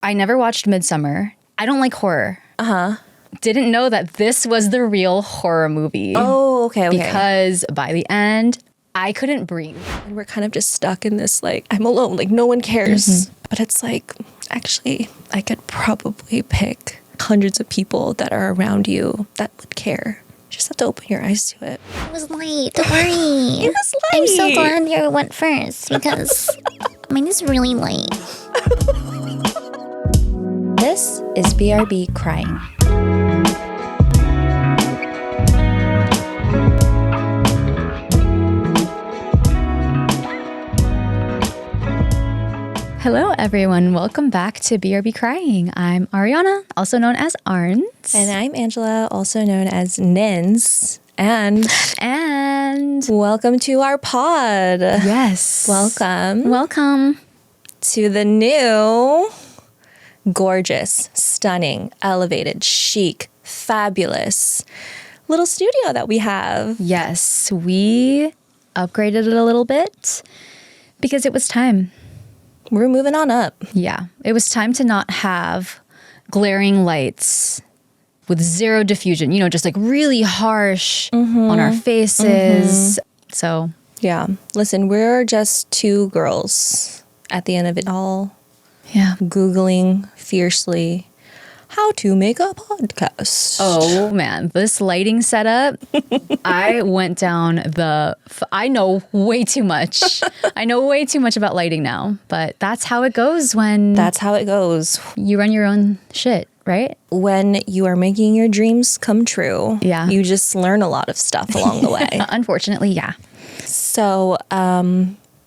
I never watched Midsummer. I don't like horror. Didn't know that this was the real horror movie. Oh, okay. Because by the end, I couldn't breathe. And we're kind of just stuck in this, like, I'm alone, like, no one cares. But it's like, actually, I could probably pick hundreds of people that are around you that would care. You just have to open your eyes to it. It was light. Don't worry. It was light. I'm so glad you went first because mine is really light. This is BRB Crying. Hello, everyone. Welcome back to BRB Crying. I'm Ariana, also known as Arns. And I'm Angela, also known as Nins. And welcome to our pod. Yes. Welcome to the new, gorgeous, stunning, elevated, chic, fabulous little studio that we have. Yes, we upgraded it a little bit because it was time. We're moving on up. Yeah, it was time to not have glaring lights with zero diffusion, just like really harsh on our faces. So, yeah. Listen, we're just two girls at the end of it all. Yeah. Googling fiercely how to make a podcast. Oh, man. This lighting setup, I went down I know way too much. I know way too much about lighting now, but that's how it goes when... That's how it goes. You run your own shit, right? When you are making your dreams come true, yeah, you just learn a lot of stuff along the way. Unfortunately, yeah. So,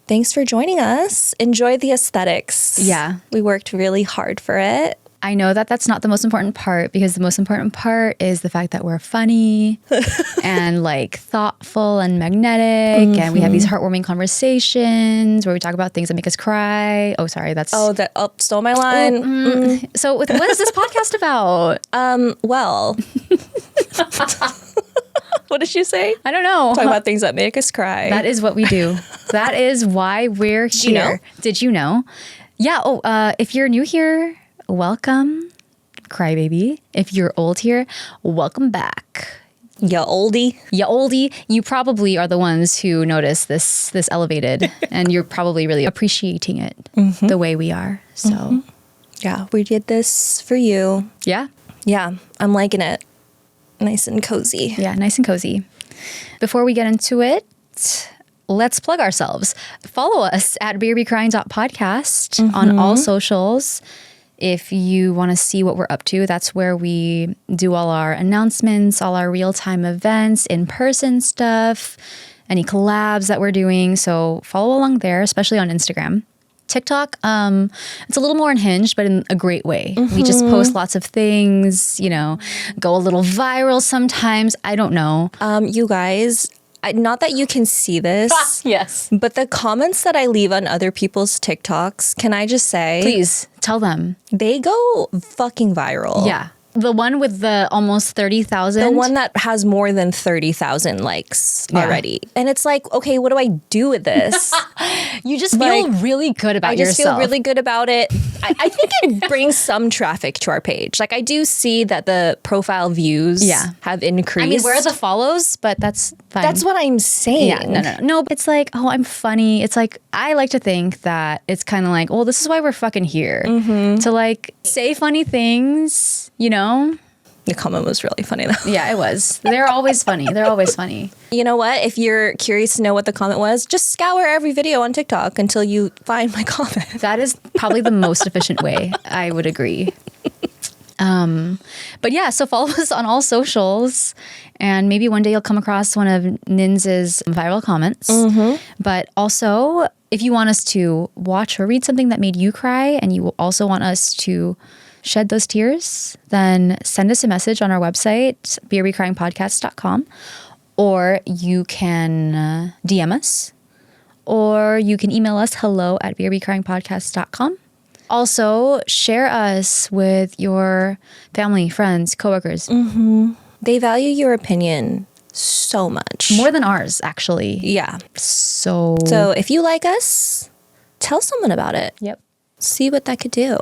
thanks for joining us. Enjoy the aesthetics. Yeah. We worked really hard for it. I know that that's not the most important part because the most important part is the fact that we're funny and like thoughtful and magnetic and we have these heartwarming conversations where we talk about things that make us cry. Oh, sorry. Stole my line. So what is this podcast about? Well, what did you say? I don't know. Talk about things that make us cry. That is what we do. That is why we're here. Did you know? Yeah. If you're new here, welcome, crybaby. If you're old here, welcome back. Ya oldie. Ya oldie. You probably are the ones who notice this elevated and you're probably really appreciating it the way we are. So yeah, we did this for you. Yeah. Yeah, I'm liking it. Nice and cozy. Yeah, nice and cozy. Before we get into it, let's plug ourselves. Follow us at beerbecrying.podcast on all socials. If you want to see what we're up to, that's where we do all our announcements, all our real-time events, in-person stuff, any collabs that we're doing. So follow along there, especially on Instagram. TikTok, it's a little more unhinged, but in a great way. We just post lots of things, go a little viral sometimes. I don't know. You guys... not that you can see this. Yes. But the comments that I leave on other people's TikToks, can I just say? Please, tell them. They go fucking viral. Yeah. The one with the almost 30,000. The one that has more than 30,000 likes already. And it's like, okay, what do I do with this? You just feel really good about yourself. I just feel really good about it. I think it brings some traffic to our page. Like I do see that the profile views have increased. I mean, where are the follows? But that's fine. That's what I'm saying. Yeah, no. It's like, oh, I'm funny. It's like, I like to think that it's kind of like, well, this is why we're fucking here. To like say funny things, The comment was really funny though. Yeah, it was. They're always funny. You know what? If you're curious to know what the comment was, just scour every video on TikTok until you find my comment. That is probably the most efficient way. I would agree. But yeah, so follow us on all socials and maybe one day you'll come across one of Nins's viral comments. But also, if you want us to watch or read something that made you cry and you also want us to shed those tears, then send us a message on our website, beerbecryingpodcast.com, or you can DM us, or you can email us hello@beerbecryingpodcast.com. Also, share us with your family, friends, coworkers. They value your opinion so much. More than ours, actually. Yeah. So if you like us, tell someone about it. Yep. See what that could do.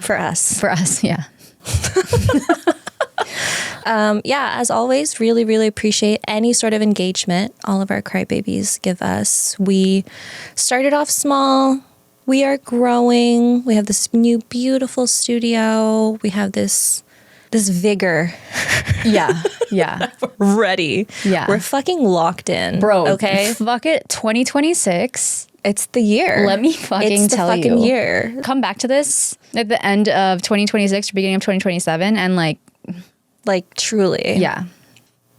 For us. For us, yeah. Yeah, as always, really, really appreciate any sort of engagement all of our crybabies give us. We started off small. We are growing. We have this new beautiful studio. We have this vigor. Yeah. Yeah. Ready. Yeah. We're fucking locked in. Bro, okay? fuck it. 2026. It's the year. Let me fucking it's tell the fucking you. year. Come back to this at the end of 2026 or beginning of 2027 and like truly. yeah.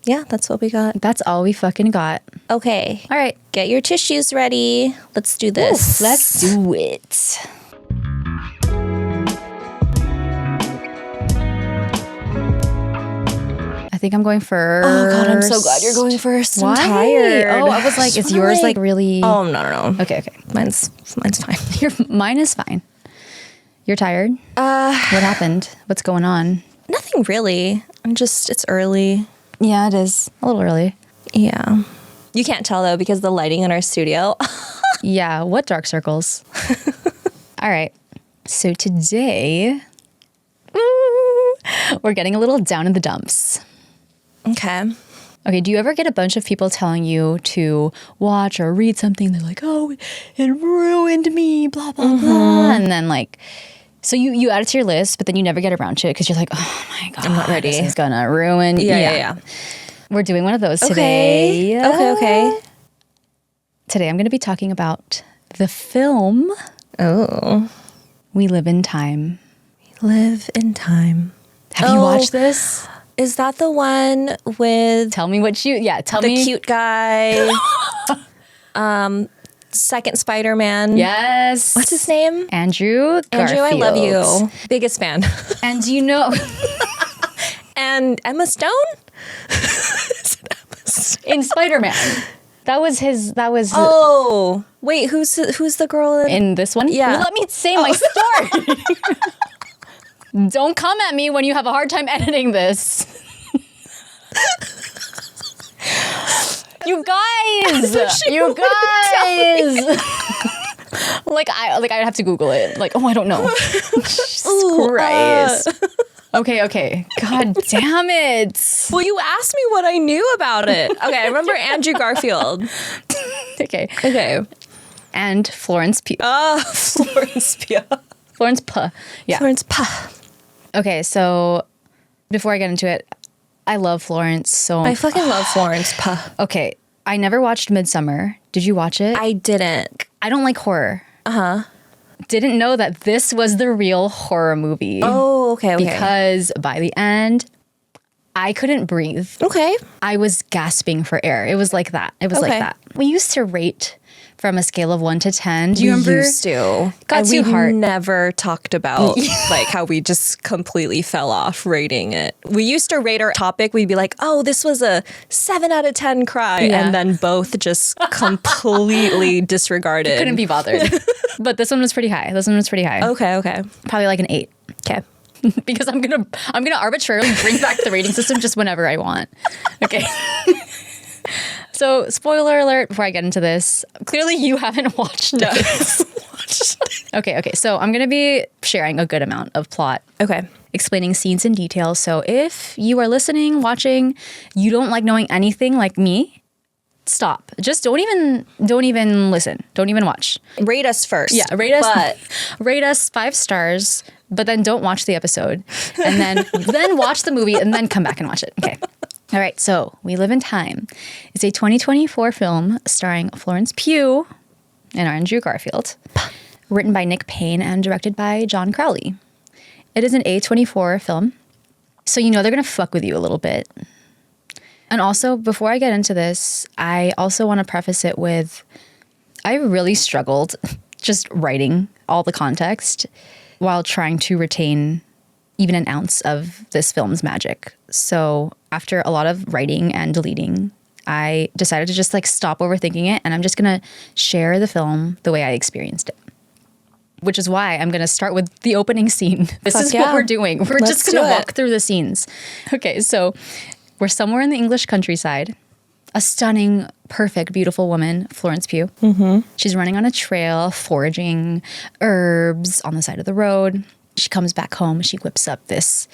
Yeah, that's what we got. That's all we fucking got. Okay. All right. Get your tissues ready. Let's do this. Let's do it. I think I'm going first. Oh God, I'm so glad you're going first. Why? I'm tired. Oh, I was like, is yours like really? Oh no. Okay. Mine's fine. Mine is fine. You're tired? What happened? What's going on? Nothing really. It's early. Yeah, it is a little early. Yeah. You can't tell though because the lighting in our studio. Yeah, what dark circles? All right. So today, we're getting a little down in the dumps. Okay. Okay, do you ever get a bunch of people telling you to watch or read something? They're like, oh, it ruined me, blah, blah, blah. And then like, so you add it to your list, but then you never get around to it because you're like, oh my God, I'm not ready. This is gonna ruin. Yeah. We're doing one of those Okay. today. Okay. Today I'm going to be talking about the film Oh. We Live in Time. Live in Time. Have you watched this? Is that the one with Tell me what you, tell the me. cute guy? Second Spider-Man. Yes. What's his name? Andrew Garfield. Andrew, I love you. Biggest fan. And you know, And Emma Stone? in Spider-Man, that was Oh, wait, who's the girl in this one. Yeah. Well, let me say my story. Don't come at me when you have a hard time editing this. You guys. like I have to Google it. Like, oh, I don't know. Jesus Christ. Okay. God damn it. Well, you asked me what I knew about it. Okay, I remember Andrew Garfield. Okay. And Florence Pugh. Florence Pugh. Florence Pugh. Yeah. Florence Pugh. Okay, so before I get into it, I love Florence so I fucking love Florence Pugh. Okay, I never watched Midsummer. Did you watch it? I didn't. I don't like horror. Didn't know that this was the real horror movie. Oh, okay. Because by the end, I couldn't breathe. Okay. I was gasping for air. It was like that. It was like Okay. that. We used to rate from a scale of 1 to 10. Do you remember? Used to. Got And too we hard. never talked about like how we just completely fell off rating it. We used to rate our topic. We'd be like, oh, this was a 7 out of 10 cry. Yeah. And then both just completely disregarded. Couldn't be bothered. But this one was pretty high. Okay. Probably like an 8. Okay. Because I'm gonna arbitrarily bring back the rating system just whenever I want. Okay. So, spoiler alert before I get into this. Clearly you haven't watched this. Okay. So I'm gonna be sharing a good amount of plot. Okay. Explaining scenes in detail. So if you are listening, watching, you don't like knowing anything like me, stop. Just don't even listen. Don't even watch. Rate us first. Yeah, rate us. But Rate us 5 stars, but then don't watch the episode, and then watch the movie, and then come back and watch it. Okay. All right. So We Live in Time is a 2024 film starring Florence Pugh and Andrew Garfield, written by Nick Payne and directed by John Crowley. It is an A24 film, so you know they're gonna fuck with you a little bit. And also, before I get into this, I also want to preface it with I really struggled just writing all the context while trying to retain even an ounce of this film's magic. So after a lot of writing and deleting, I decided to just like stop overthinking it, and I'm just going to share the film the way I experienced it. Which is why I'm going to start with the opening scene. This is what we're doing. We're just going to walk through the scenes. Okay, so we're somewhere in the English countryside. A stunning, perfect, beautiful woman, Florence Pugh. Mm-hmm. She's running on a trail, foraging herbs on the side of the road. She comes back home. She whips up this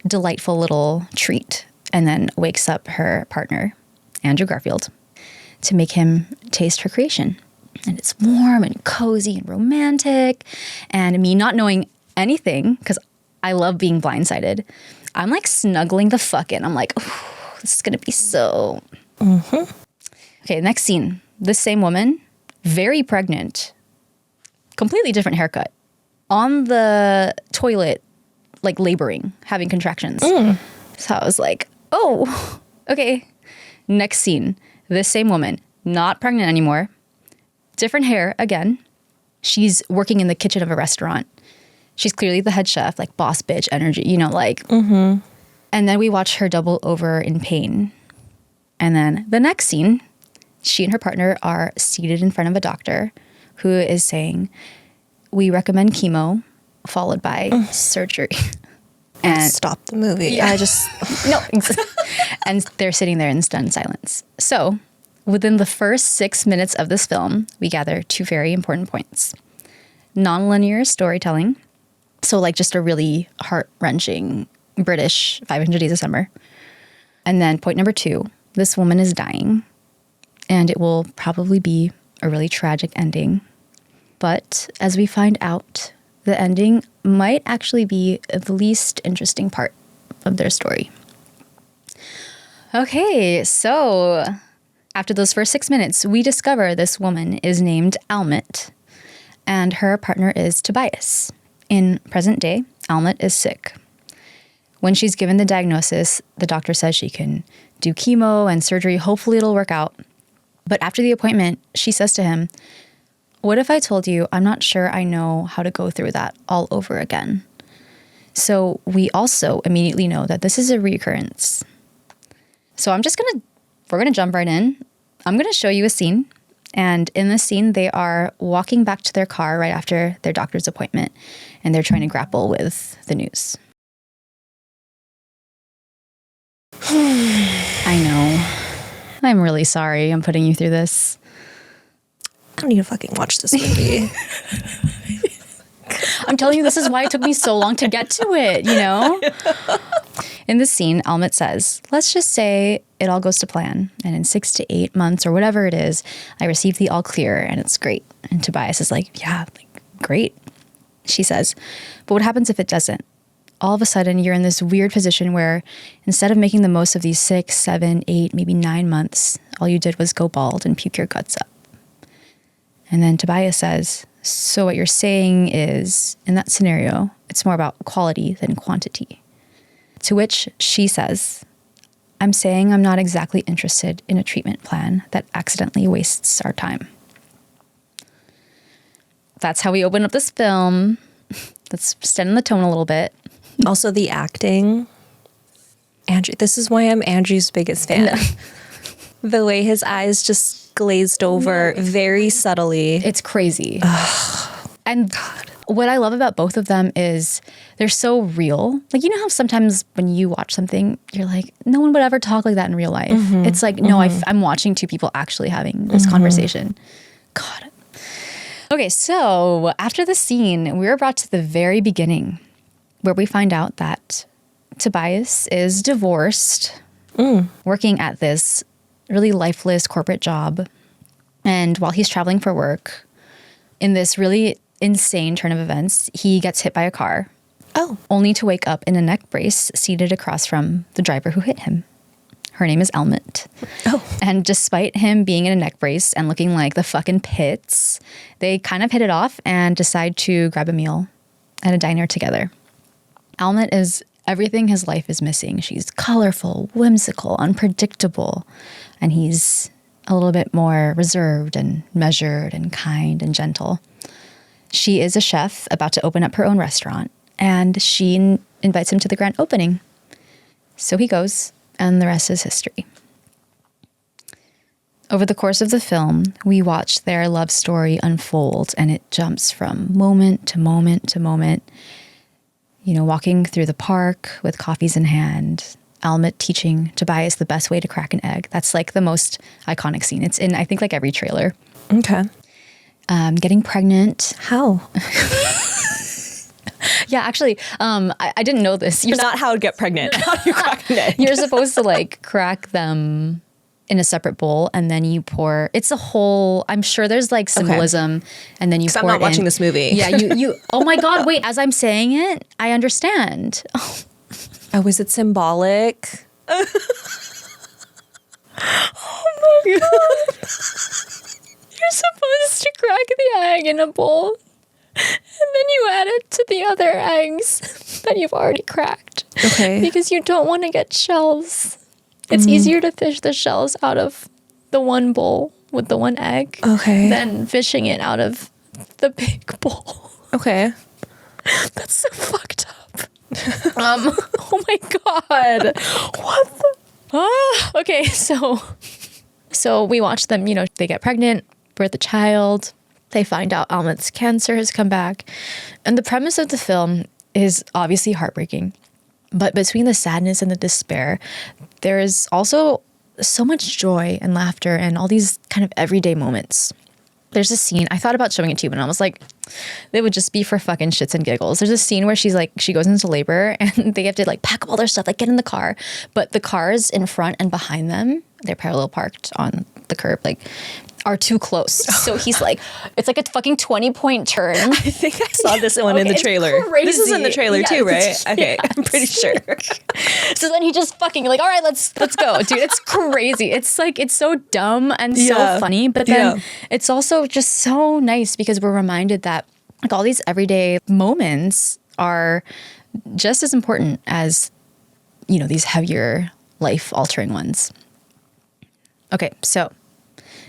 delightful little treat and then wakes up her partner, Andrew Garfield, to make him taste her creation. And it's warm and cozy and romantic. And me not knowing anything, because I love being blindsided, I'm like snuggling the fuck in. I'm like, oh, this is going to be so... Okay, next scene. This same woman, very pregnant, completely different haircut, on the toilet, like laboring, having contractions. So I was like, oh, okay. Next scene. This same woman, not pregnant anymore, different hair again. She's working in the kitchen of a restaurant. She's clearly the head chef, like boss bitch energy, you know, like. And then we watch her double over in pain. And then the next scene, she and her partner are seated in front of a doctor who is saying, we recommend chemo followed by surgery. And Stop the movie. yeah, no. And they're sitting there in stunned silence. So within the first 6 minutes of this film, we gather two very important points. Nonlinear storytelling. So like just a really heart-wrenching British 500 Days of Summer. And then point number 2, this woman is dying. And it will probably be a really tragic ending. But as we find out, the ending might actually be the least interesting part of their story. Okay, so after those first 6 minutes, we discover this woman is named Almut, and her partner is Tobias. In present day, Almut is sick. When she's given the diagnosis, the doctor says she can do chemo and surgery. Hopefully it'll work out. But after the appointment, she says to him, what if I told you I'm not sure I know how to go through that all over again? So we also immediately know that this is a recurrence. So we're going to jump right in. I'm going to show you a scene. And in this scene, they are walking back to their car right after their doctor's appointment. And they're trying to grapple with the news. I know. I'm really sorry I'm putting you through this. I don't need to fucking watch this movie. I'm telling you, this is why it took me so long to get to it, you know? In this scene, Almut says, let's just say it all goes to plan. And in 6 to 8 months or whatever it is, I receive the all clear and it's great. And Tobias is like, yeah, like, great. She says, but what happens if it doesn't? All of a sudden, you're in this weird position where instead of making the most of these 6, 7, 8, maybe 9 months, all you did was go bald and puke your guts up. And then Tobias says, so what you're saying is, in that scenario, it's more about quality than quantity. To which she says, I'm saying I'm not exactly interested in a treatment plan that accidentally wastes our time. That's how we open up this film. Let's extend the tone a little bit. Also, the acting. Andrew, this is why I'm Andrew's biggest fan. No. The way his eyes just glazed over very subtly. It's crazy. And what I love about both of them is they're so real. Like, you know how sometimes when you watch something, you're like, no one would ever talk like that in real life. It's like, no, I'm watching two people actually having this conversation. God. Okay, so after the scene, we were brought to the very beginning where we find out that Tobias is divorced, working at this really lifeless corporate job. And while he's traveling for work, in this really insane turn of events, he gets hit by a car. Only to wake up in a neck brace seated across from the driver who hit him. Her name is Almut. And despite him being in a neck brace and looking like the fucking pits, they kind of hit it off and decide to grab a meal at a diner together. Almut is everything his life is missing. She's colorful, whimsical, unpredictable, and he's a little bit more reserved and measured and kind and gentle. She is a chef about to open up her own restaurant, and she invites him to the grand opening. So he goes, and the rest is history. Over the course of the film, we watch their love story unfold, and it jumps from moment to moment to moment. You know, walking through the park with coffees in hand, Almut teaching Tobias the best way to crack an egg. That's like the most iconic scene. It's in, I think, like every trailer. Okay. Getting pregnant. How? Yeah, actually, I didn't know this. You're Not how to get pregnant. How do you crack an egg? You're supposed to like crack them in a separate bowl and then you pour. It's a whole. I'm sure there's like symbolism, and then you pour. I'm not watching this movie. Yeah, you. Oh my God! Wait, as I'm saying it, I understand. Oh, is it symbolic? Oh my God! You're supposed to crack the egg in a bowl, and then you add it to the other eggs that you've already cracked. Okay. Because you don't want to get shells. It's easier to fish the shells out of the one bowl with the one egg than fishing it out of the big bowl. Okay. That's so fucked up. Oh my God. What the? Okay, so we watch them, they get pregnant, birth a child. They find out Almut's cancer has come back. And the premise of the film is obviously heartbreaking. But between the sadness and the despair, there is also so much joy and laughter and all these kind of everyday moments. There's a scene, I thought about showing it to you, but I was like, they would just be for fucking shits and giggles. There's a scene where she goes into labor and they have to like pack up all their stuff, like get in the car. But the cars in front and behind them, they're parallel parked on the curb, like are too close. So he's like, it's like a fucking 20-point turn. I think I saw this one in the trailer. This is in the trailer too, right? Okay, I'm pretty sure. So then he just fucking like, all right, let's go, dude. It's crazy. It's like, it's so dumb and so funny, but then it's also just so nice because we're reminded that like all these everyday moments are just as important as, these heavier life altering ones. Okay, so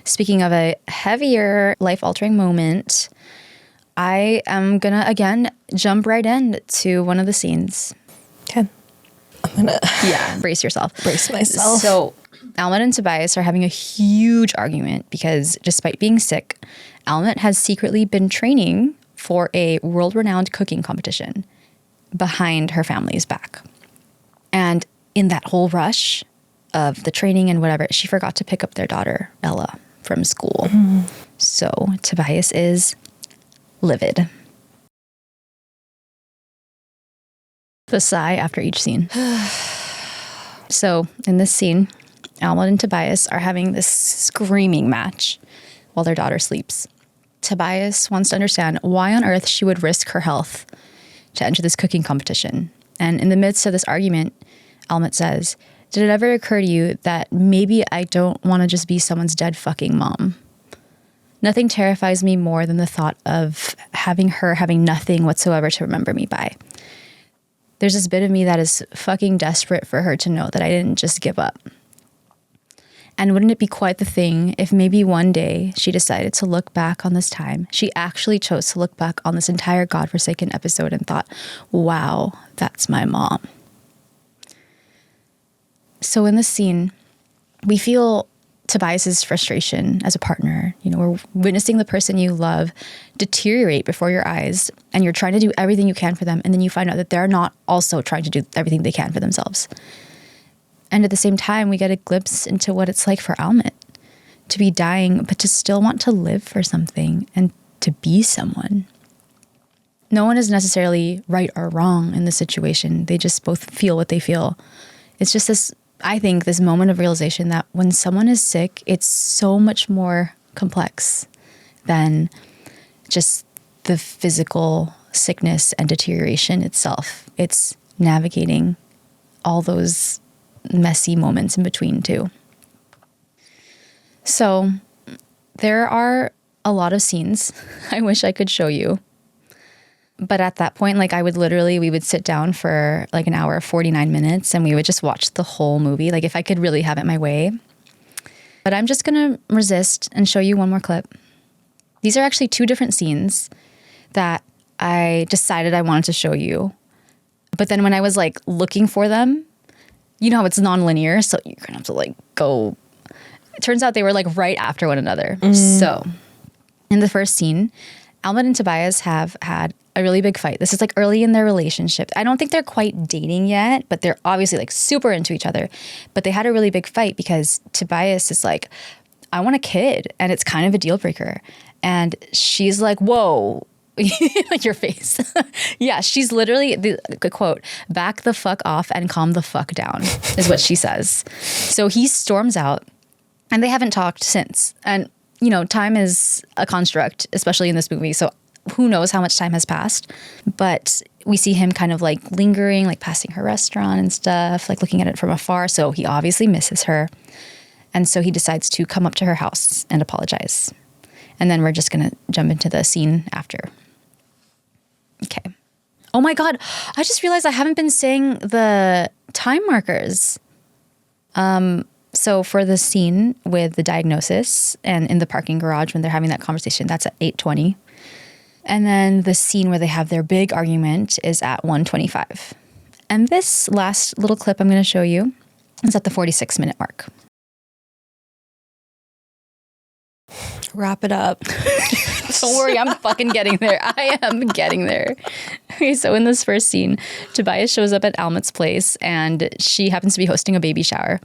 speaking of a heavier life-altering moment, I am going to, again, jump right in to one of the scenes. Okay. I'm going to... Yeah, brace yourself. Brace myself. So, Almut and Tobias are having a huge argument because despite being sick, Almut has secretly been training for a world-renowned cooking competition behind her family's back. And in that whole rush of the training and whatever, she forgot to pick up their daughter, Ella, from school. So Tobias is livid. The sigh after each scene. So in this scene, Almut and Tobias are having this screaming match while their daughter sleeps. Tobias wants to understand why on earth she would risk her health to enter this cooking competition. And in the midst of this argument, Almut says, "Did it ever occur to you that maybe I don't want to just be someone's dead fucking mom? Nothing terrifies me more than the thought of having nothing whatsoever to remember me by. There's this bit of me that is fucking desperate for her to know that I didn't just give up. And wouldn't it be quite the thing if maybe one day she decided to look back on this time, she actually chose to look back on this entire godforsaken episode and thought, wow, that's my mom." So in this scene, we feel Tobias's frustration as a partner. We're witnessing the person you love deteriorate before your eyes, and you're trying to do everything you can for them, and then you find out that they're not also trying to do everything they can for themselves. And at the same time, we get a glimpse into what it's like for Almut to be dying, but to still want to live for something and to be someone. No one is necessarily right or wrong in this situation. They just both feel what they feel. It's just this, I think, this moment of realization that when someone is sick, it's so much more complex than just the physical sickness and deterioration itself. It's navigating all those messy moments in between too. So there are a lot of scenes I wish I could show you. But at that point, we would sit down for like an hour, 49 minutes, and we would just watch the whole movie. Like if I could really have it my way. But I'm just going to resist and show you one more clip. These are actually two different scenes that I decided I wanted to show you. But then when I was like looking for them, you know how it's non-linear, so you're going to have to like go. It turns out they were like right after one another. So in the first scene, Almut and Tobias have had a really big fight. This is like early in their relationship. I don't think they're quite dating yet, but they're obviously like super into each other. But they had a really big fight because Tobias is like, I want a kid, and it's kind of a deal breaker. And she's like, whoa, Your face. Yeah, she's literally, the quote, back the fuck off and calm the fuck down, is what she says. So he storms out, and they haven't talked since. And, you know, time is a construct, especially in this movie. So who knows how much time has passed. But we see him kind of like lingering, like passing her restaurant and stuff, like looking at it from afar. So he obviously misses her. And so he decides to come up to her house and apologize. And then we're just going to jump into the scene after. Okay. Oh my God. I just realized I haven't been saying the time markers. So for the scene with the diagnosis and in the parking garage when they're having that conversation, that's at 8:20. And then the scene where they have their big argument is at 1:25. And this last little clip I'm going to show you is at the 46-minute mark. Wrap it up. Don't worry, I'm fucking getting there. I am getting there. Okay, so in this first scene, Tobias shows up at Almut's place and she happens to be hosting a baby shower.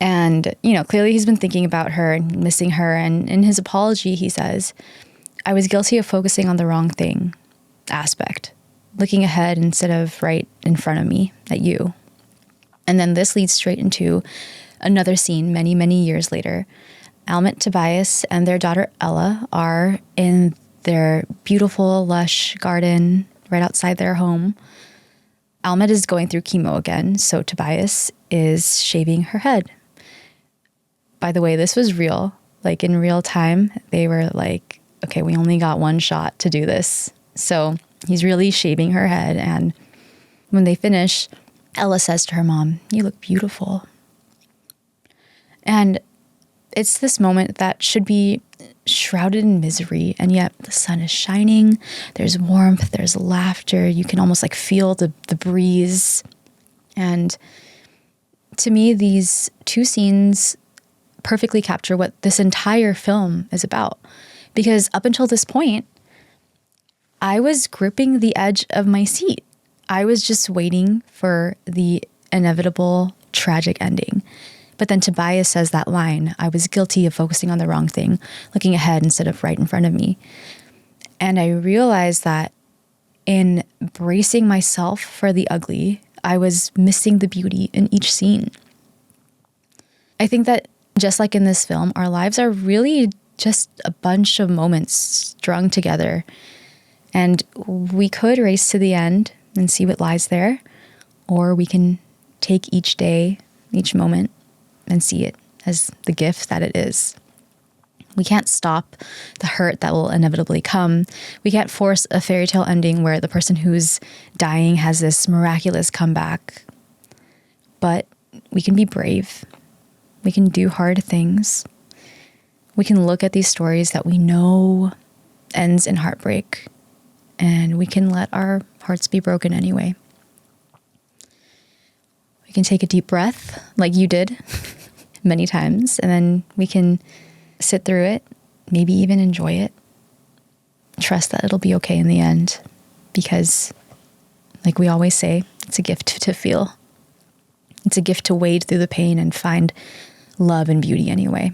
And, you know, clearly he's been thinking about her and missing her. And in his apology, he says, I was guilty of focusing on the wrong thing aspect, looking ahead instead of right in front of me at you. And then this leads straight into another scene many, many years later. Almut, Tobias, and their daughter Ella are in their beautiful, lush garden right outside their home. Almut is going through chemo again, so Tobias is shaving her head. By the way, this was real. Like in real time, they were like, okay, we only got one shot to do this. So he's really shaving her head. And when they finish, Ella says to her mom, you look beautiful. And it's this moment that should be shrouded in misery, and yet the sun is shining. There's warmth, there's laughter. You can almost like feel the breeze. And to me, these two scenes perfectly capture what this entire film is about. Because up until this point, I was gripping the edge of my seat. I was just waiting for the inevitable tragic ending. But then Tobias says that line, I was guilty of focusing on the wrong thing, looking ahead instead of right in front of me. And I realized that in bracing myself for the ugly, I was missing the beauty in each scene. I think that just like in this film, our lives are really just a bunch of moments strung together. And we could race to the end and see what lies there, or we can take each day, each moment, and see it as the gift that it is. We can't stop the hurt that will inevitably come. We can't force a fairy tale ending where the person who's dying has this miraculous comeback. But we can be brave. We can do hard things. We can look at these stories that we know ends in heartbreak, and we can let our hearts be broken anyway. We can take a deep breath like you did many times, and then we can sit through it, maybe even enjoy it. Trust that it'll be okay in the end, because like we always say, it's a gift to feel. It's a gift to wade through the pain and find love and beauty anyway.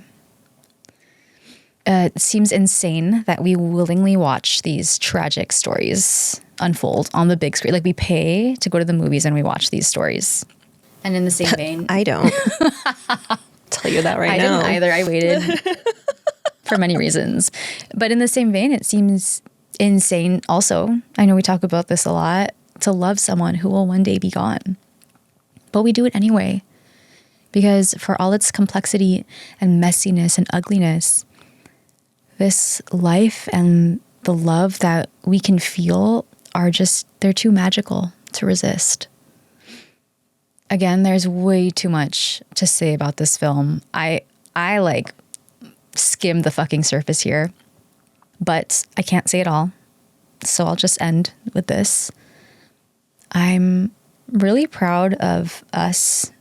It seems insane that we willingly watch these tragic stories unfold on the big screen. Like we pay to go to the movies and we watch these stories. And in the same vein, I don't. Tell you that right now. I didn't either. I waited for many reasons. But in the same vein, it seems insane also, I know we talk about this a lot, to love someone who will one day be gone. But we do it anyway. Because for all its complexity and messiness and ugliness, this life and the love that we can feel are just, they're too magical to resist. Again, there's way too much to say about this film. I like skimmed the fucking surface here, but I can't say it all. So I'll just end with this. I'm really proud of us,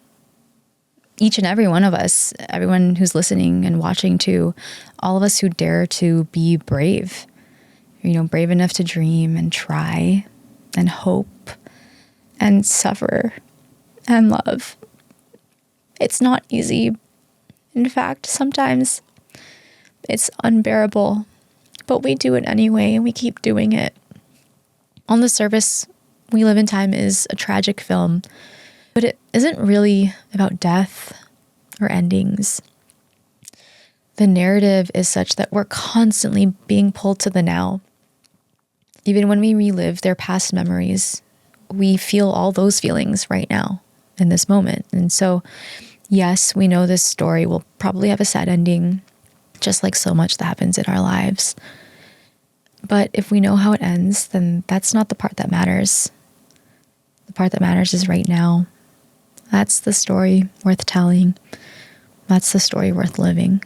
each and every one of us, everyone who's listening and watching too, all of us who dare to be brave, brave enough to dream and try and hope and suffer and love. It's not easy. In fact, sometimes it's unbearable. But we do it anyway, and we keep doing it. On the surface, We Live in Time is a tragic film, but it isn't really about death or endings. The narrative is such that we're constantly being pulled to the now. Even when we relive their past memories, we feel all those feelings right now in this moment. And so, yes, we know this story will probably have a sad ending, just like so much that happens in our lives. But if we know how it ends, then that's not the part that matters. The part that matters is right now. That's the story worth telling. That's the story worth living.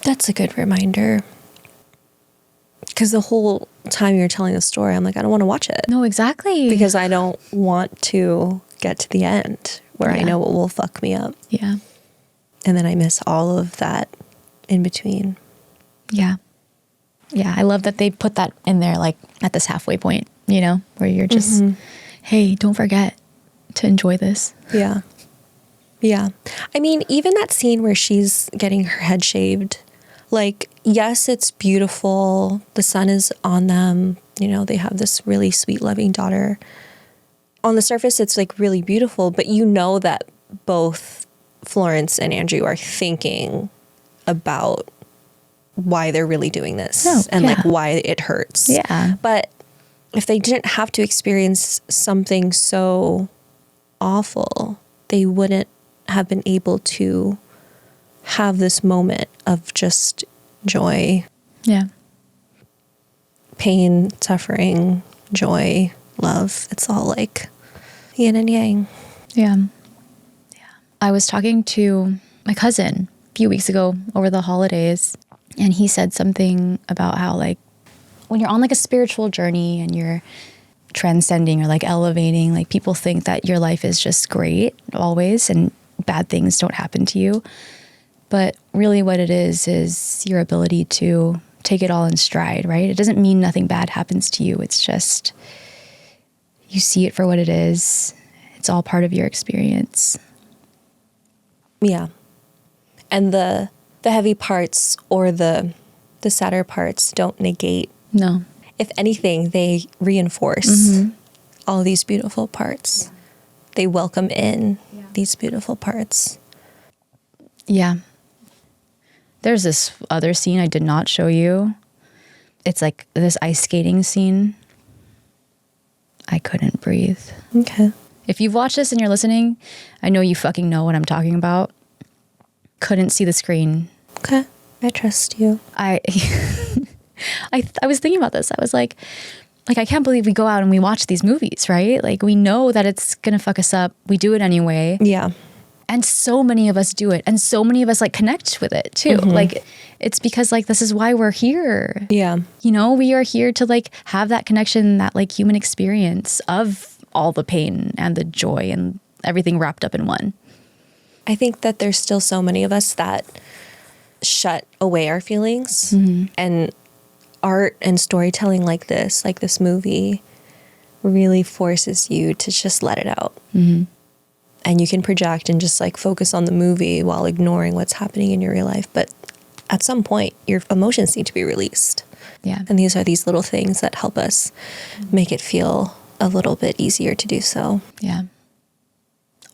That's a good reminder. Because the whole time you're telling the story, I'm like, I don't want to watch it. No, exactly. Because I don't want to get to the end where I know it will fuck me up. Yeah. And then I miss all of that in between. Yeah. Yeah. I love that they put that in there, like at this halfway point, you know, where you're just, hey, don't forget to enjoy this. Yeah. Yeah. I mean, even that scene where she's getting her head shaved, like, yes, it's beautiful. The sun is on them. You know, they have this really sweet, loving daughter. On the surface, it's like really beautiful, but you know that both Florence and Andrew are thinking about why they're really doing this and like why it hurts. Yeah. But if they didn't have to experience something so awful, they wouldn't have been able to have this moment of just joy. Yeah. Pain, suffering, joy, love. It's all like yin and yang. Yeah. Yeah. I was talking to my cousin a few weeks ago over the holidays, and he said something about how, like, when you're on like a spiritual journey and you're transcending or like elevating, like, people think that your life is just great always and bad things don't happen to you. But really what it is your ability to take it all in stride, right? It doesn't mean nothing bad happens to you. It's just you see it for what it is. It's all part of your experience. Yeah. And the heavy parts or the sadder parts don't negate. No. If anything, they reinforce all these beautiful parts. Yeah. They welcome in these beautiful parts. Yeah. There's this other scene I did not show you. It's like this ice skating scene. I couldn't breathe. Okay. If you've watched this and you're listening, I know you fucking know what I'm talking about. Couldn't see the screen. Okay. I trust you. I was thinking about this. I was like, I can't believe we go out and we watch these movies, right? Like, we know that it's going to fuck us up. We do it anyway. Yeah. And so many of us do it. And so many of us like connect with it too. Like, it's because like, this is why we're here. Yeah. You know, we are here to like have that connection, that like human experience of all the pain and the joy and everything wrapped up in one. I think that there's still so many of us that shut away our feelings, and art and storytelling like this movie really forces you to just let it out. And you can project and just like focus on the movie while ignoring what's happening in your real life. But at some point, your emotions need to be released. Yeah. And these are these little things that help us make it feel a little bit easier to do so. Yeah.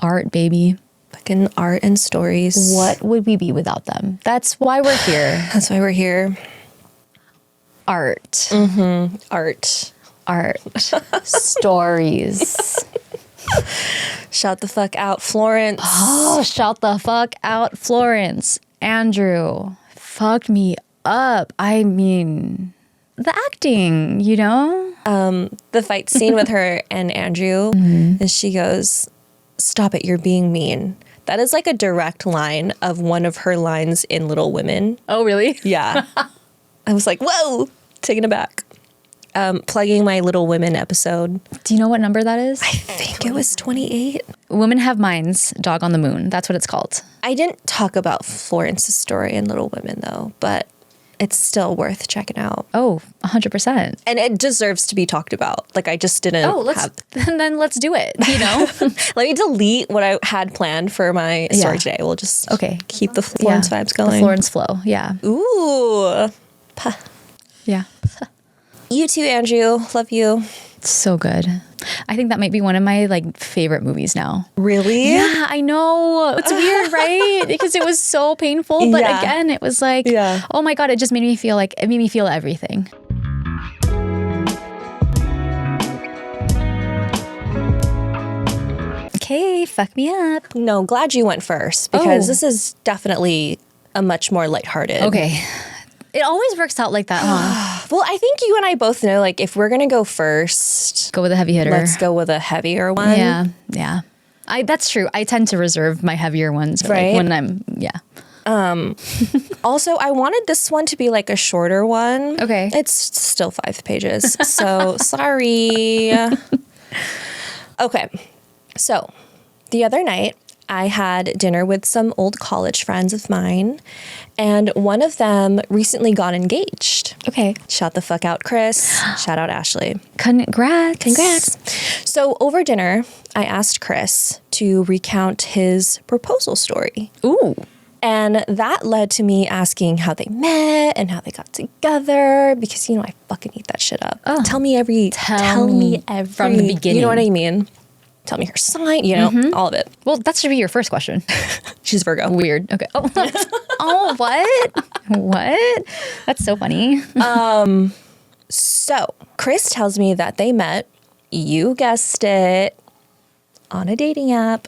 Art, baby. Fucking art and stories. What would we be without them? That's why we're here. That's why we're here. Art. Art. Stories. Shout the fuck out, Florence. Oh, shout the fuck out, Florence. Andrew fucked me up. I mean, the acting, you know? The fight scene with her and Andrew, and she goes, "Stop it, you're being mean." That is like a direct line of one of her lines in Little Women. Oh, really? Yeah. I was like, whoa, taken aback. Plugging my Little Women episode. Do you know what number that is? I think it was 28. Women Have Minds, Dog on the Moon. That's what it's called. I didn't talk about Florence's story in Little Women, though, but it's still worth checking out. Oh, 100%. And it deserves to be talked about. Like, I just didn't Then let's do it, you know? Let me delete what I had planned for my story today. We'll just keep the Florence vibes going. The Florence flow, yeah. Ooh. Yeah. You too, Andrew. Love you. So good. I think that might be one of my like favorite movies now. Really? Yeah, I know. It's weird, right? Because it was so painful. But again, it was like, oh my God, it just made me feel like, it made me feel everything. Okay, fuck me up. No, glad you went first because this is definitely a much more lighthearted. Okay. It always works out like that, huh? Well, I think you and I both know, like, if we're going to go first, Go with a heavy hitter. let's go with a heavier one. Yeah. That's true. I tend to reserve my heavier ones for, like, when I'm, Also, I wanted this one to be like a shorter one. Okay. It's still 5 pages. So sorry. Okay. So the other night, I had dinner with some old college friends of mine, and one of them recently got engaged. Okay. Shout the fuck out, Chris. Shout out, Ashley. Congrats. So over dinner, I asked Chris to recount his proposal story. Ooh. And that led to me asking how they met and how they got together because, you know, I fucking eat that shit up. Tell me every from the beginning. You know what I mean? Tell me her sign, you know, all of it. Well, that should be your first question. She's Virgo. Weird. Okay. Oh, oh, what? What? That's so funny. So Chris tells me that they met, you guessed it, on a dating app.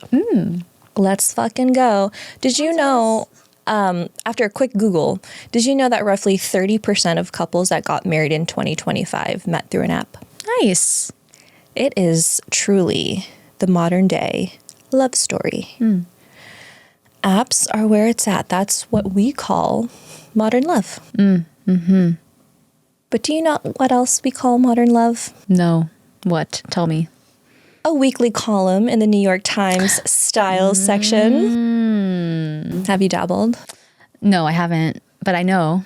Let's fucking go. Did you know, after a quick Google, did you know that roughly 30% of couples that got married in 2025 met through an app? Nice. It is truly the modern day love story. Apps are where it's at. That's what we call modern love. But do you know what else we call modern love? No. What? Tell me. A weekly column in the New York Times style section. Have you dabbled? No, I haven't, but I know.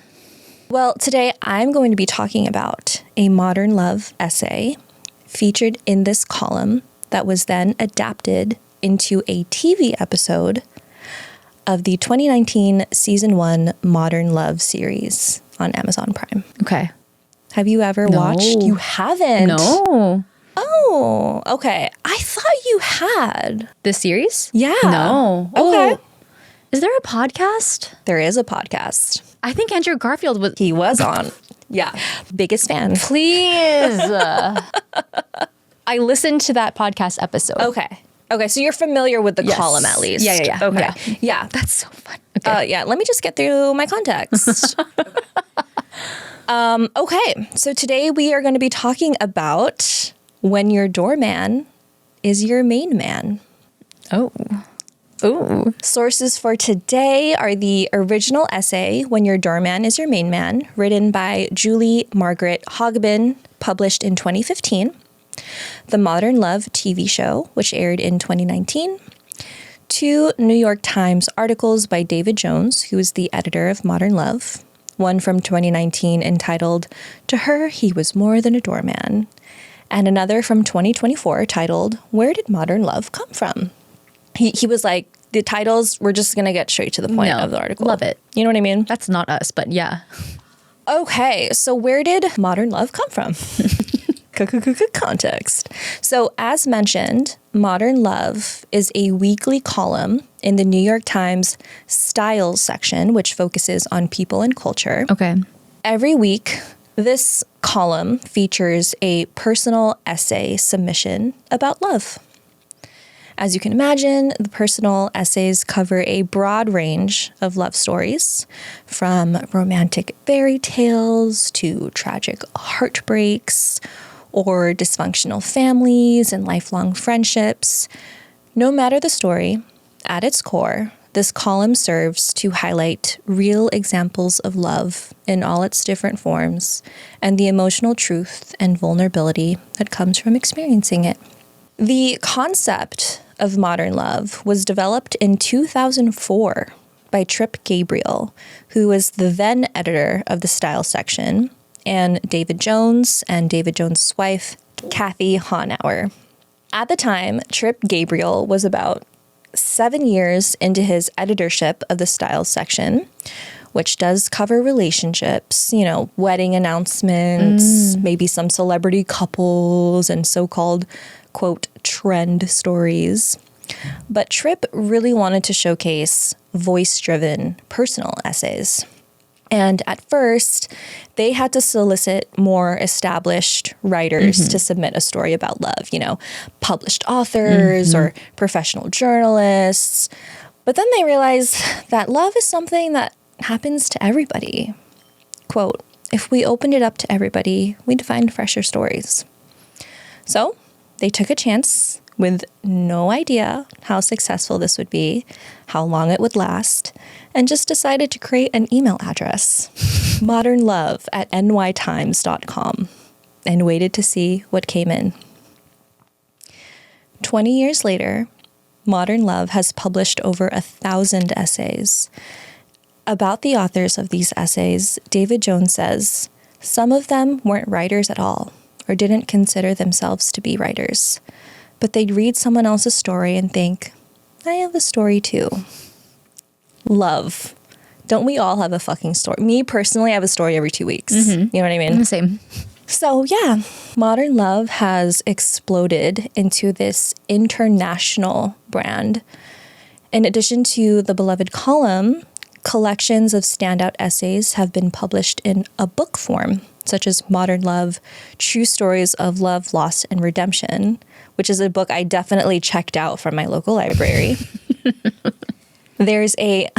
Well, today I'm going to be talking about a modern love essay featured in this column that was then adapted into a TV episode of the 2019 season 1 Modern Love series on Amazon Prime. Okay. Have you ever watched? You haven't? No. Oh, okay. I thought you had. This series? Yeah. No. Okay. Oh. Is there a podcast? There is a podcast. I think Andrew Garfield was. He was on. Yeah. Biggest fan. Please. I listened to that podcast episode. Okay. Okay. So you're familiar with the column at least. Yeah. Okay. Yeah. That's so fun. Okay. Yeah. Let me just get through my context. Okay. So today we are going to be talking about when your doorman is your main man. Oh. Ooh. Sources for today are the original essay, When Your Doorman is Your Main Man, written by Julie Margaret Hogbin, published in 2015. The Modern Love TV show, which aired in 2019. 2 New York Times articles by David Jones, who is the editor of Modern Love. One from 2019 entitled, To Her, He Was More Than a Doorman. And another from 2024 titled, Where Did Modern Love Come From? He was like, the titles, we're just going to get straight to the point of the article. Love it. You know what I mean? That's not us, but yeah. Okay, so where did modern love come from? Context. So as mentioned, Modern Love is a weekly column in the New York Times Styles section, which focuses on people and culture. Okay. Every week, this column features a personal essay submission about love. As you can imagine, the personal essays cover a broad range of love stories, from romantic fairy tales to tragic heartbreaks or dysfunctional families and lifelong friendships. No matter the story, at its core, this column serves to highlight real examples of love in all its different forms and the emotional truth and vulnerability that comes from experiencing it. The concept of modern love was developed in 2004 by Trip Gabriel, who was the then editor of the style section, and David Jones and David Jones' wife, Kathy Honauer. At the time, Trip Gabriel was about 7 years into his editorship of the style section, which does cover relationships, you know, wedding announcements, maybe some celebrity couples and so-called, quote, trend stories. But Tripp really wanted to showcase voice-driven personal essays. And at first, they had to solicit more established writers to submit a story about love, you know, published authors or professional journalists. But then they realized that love is something that happens to everybody. Quote, if we opened it up to everybody, we'd find fresher stories. So they took a chance with no idea how successful this would be, how long it would last, and just decided to create an email address, modernlove@nytimes.com, and waited to see what came in. 20 years later, Modern Love has published over 1,000 essays. About the authors of these essays, David Jones says, some of them weren't writers at all, or didn't consider themselves to be writers. But they'd read someone else's story and think, I have a story too. Love. Don't we all have a fucking story? Me personally, I have a story every 2 weeks. You know what I mean? Same. So yeah, Modern Love has exploded into this international brand. In addition to the beloved column, collections of standout essays have been published in a book form, such as Modern Love, True Stories of Love, Loss, and Redemption, which is a book I definitely checked out from my local library. There's a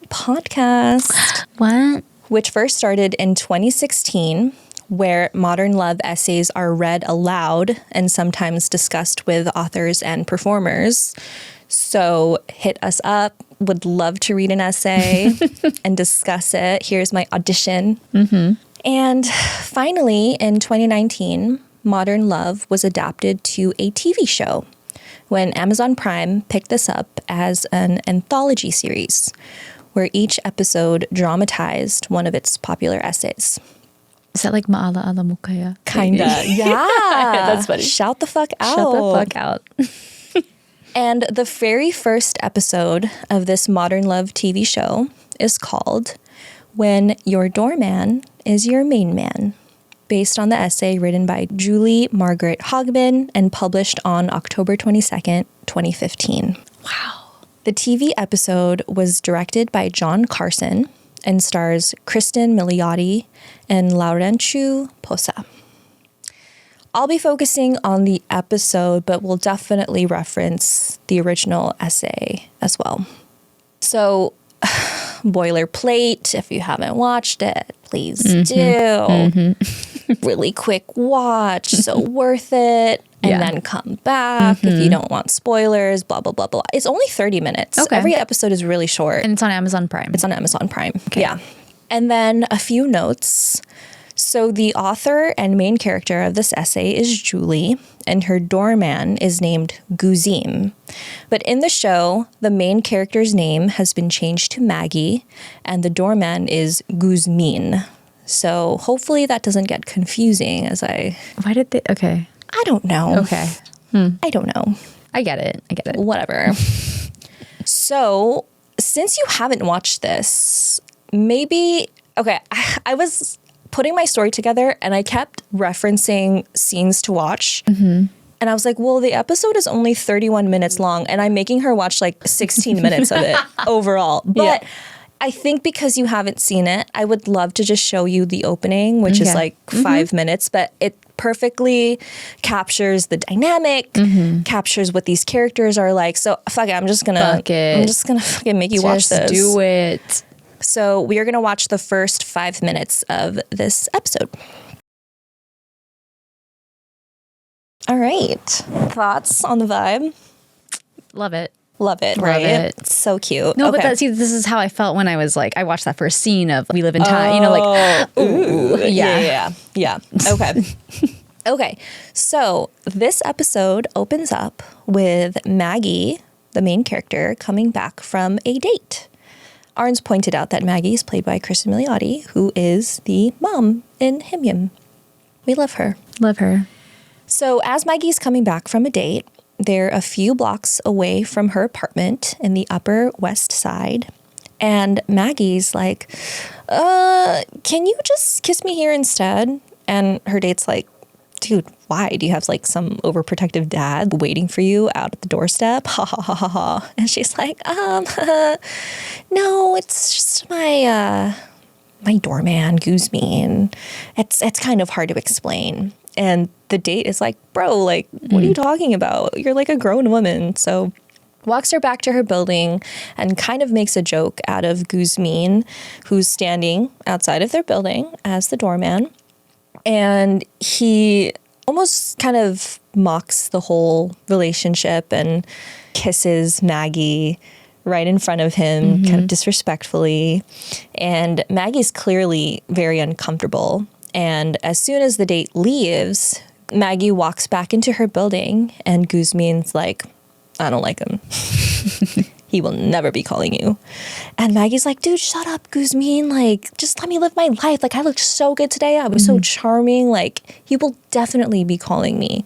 podcast. What? Which first started in 2016, where Modern Love essays are read aloud and sometimes discussed with authors and performers. So hit us up. Would love to read an essay and discuss it. Here's my audition. And finally, in 2019, Modern Love was adapted to a TV show when Amazon Prime picked this up as an anthology series where each episode dramatized one of its popular essays. Is that like Ma'ala ala Mukaya? Kinda. Yeah. That's funny. Shout the fuck out. Shut the fuck out. And the very first episode of this Modern Love TV show is called When Your Doorman is Your Main Man, based on the essay written by Julie Margaret Hogben and published on October 22nd, 2015. Wow. The TV episode was directed by John Carson and stars Kristen Milioti and Laurentiu Posa. I'll be focusing on the episode, but we'll definitely reference the original essay as well. So, boilerplate, if you haven't watched it, please do. Really quick watch, so worth it. And then come back if you don't want spoilers, blah, blah, blah, blah. It's only 30 minutes. Okay. Every episode is really short. And it's on Amazon Prime. It's on Amazon Prime. Okay. Yeah. And then a few notes. So the author and main character of this essay is Julie, and her doorman is named Guzim. But in the show, the main character's name has been changed to Maggie, and the doorman is Guzmin. So hopefully that doesn't get confusing as I... Why did they... Okay. I don't know. Okay. I don't know. I get it. Whatever. So since you haven't watched this, maybe... Okay, I was putting my story together and I kept referencing scenes to watch. And I was like, well, the episode is only 31 minutes long and I'm making her watch like 16 minutes of it overall. But I think because you haven't seen it, I would love to just show you the opening, which is like 5 minutes, but it perfectly captures the dynamic, captures what these characters are like. So fuck it, I'm just gonna fucking make you watch this. Do it. So we are going to watch the first 5 minutes of this episode. All right. Thoughts on the vibe? Love it. Love it, Love right? it. So cute. No, Okay. but this is how I felt when I was like, I watched that first scene of We Live in Time. You know, like, ooh, Yeah. Okay. Okay. So this episode opens up with Maggie, the main character, coming back from a date. Arns pointed out that Maggie is played by Kristen Milioti, who is the mom in Him Yim. We love her. Love her. So as Maggie's coming back from a date, they're a few blocks away from her apartment in the Upper West Side. And Maggie's like, can you just kiss me here instead? And her date's like, dude, why? Do you have like some overprotective dad waiting for you out at the doorstep? Ha ha ha ha ha. And she's like, no, it's just my doorman, Guzman. It's kind of hard to explain. And the date is like, bro, like, what are you talking about? You're like a grown woman. So walks her back to her building and kind of makes a joke out of Guzman, who's standing outside of their building as the doorman. And he almost kind of mocks the whole relationship and kisses Maggie right in front of him, kind of disrespectfully. And Maggie's clearly very uncomfortable. And as soon as the date leaves, Maggie walks back into her building and Guzman's like, I don't like him. He will never be calling you. And Maggie's like, dude, shut up, Guzman. Like, just let me live my life. Like, I looked so good today. I was so charming. Like, he will definitely be calling me.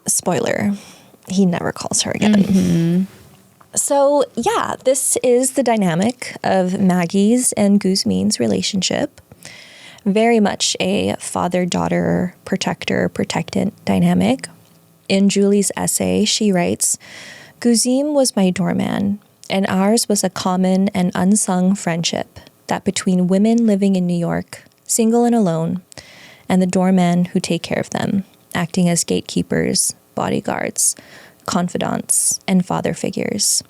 Spoiler, he never calls her again. So, yeah, this is the dynamic of Maggie's and Guzman's relationship. Very much a father-daughter, protector-protectant dynamic. In Julie's essay, she writes, Guzim was my doorman, and ours was a common and unsung friendship that between women living in New York, single and alone, and the doormen who take care of them, acting as gatekeepers, bodyguards, confidants, and father figures.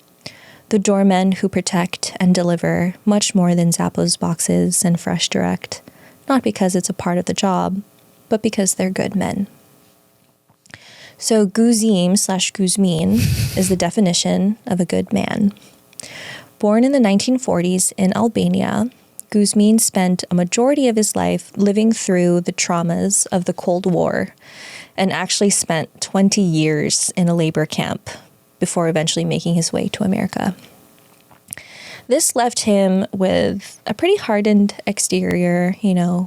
The doormen who protect and deliver much more than Zappos boxes and Fresh Direct, not because it's a part of the job, but because they're good men. So Guzim/Guzman is the definition of a good man. Born in the 1940s in Albania, Guzman spent a majority of his life living through the traumas of the Cold War and actually spent 20 years in a labor camp before eventually making his way to America. This left him with a pretty hardened exterior,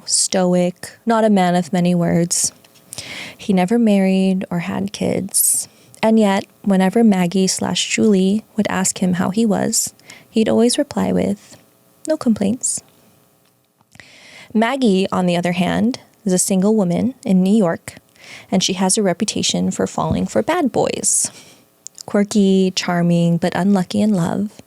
stoic, not a man of many words. He never married or had kids. And yet, whenever Maggie/Julie would ask him how he was, he'd always reply with, no complaints. Maggie, on the other hand, is a single woman in New York, and she has a reputation for falling for bad boys. Quirky, charming, but unlucky in love.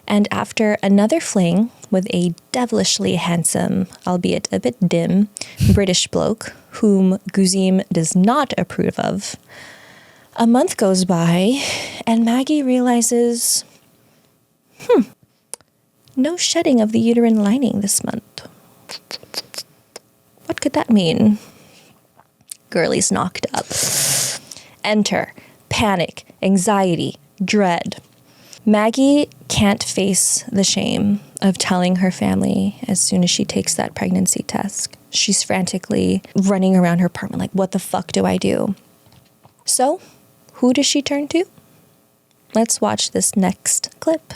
And after another fling with a devilishly handsome, albeit a bit dim, British bloke, whom Guzim does not approve of, a month goes by, and Maggie realizes, no shedding of the uterine lining this month. What could that mean? Girlie's knocked up. Enter panic, anxiety, dread. Maggie can't face the shame of telling her family as soon as she takes that pregnancy test. She's frantically running around her apartment like, what the fuck do I do? So, who does she turn to? Let's watch this next clip.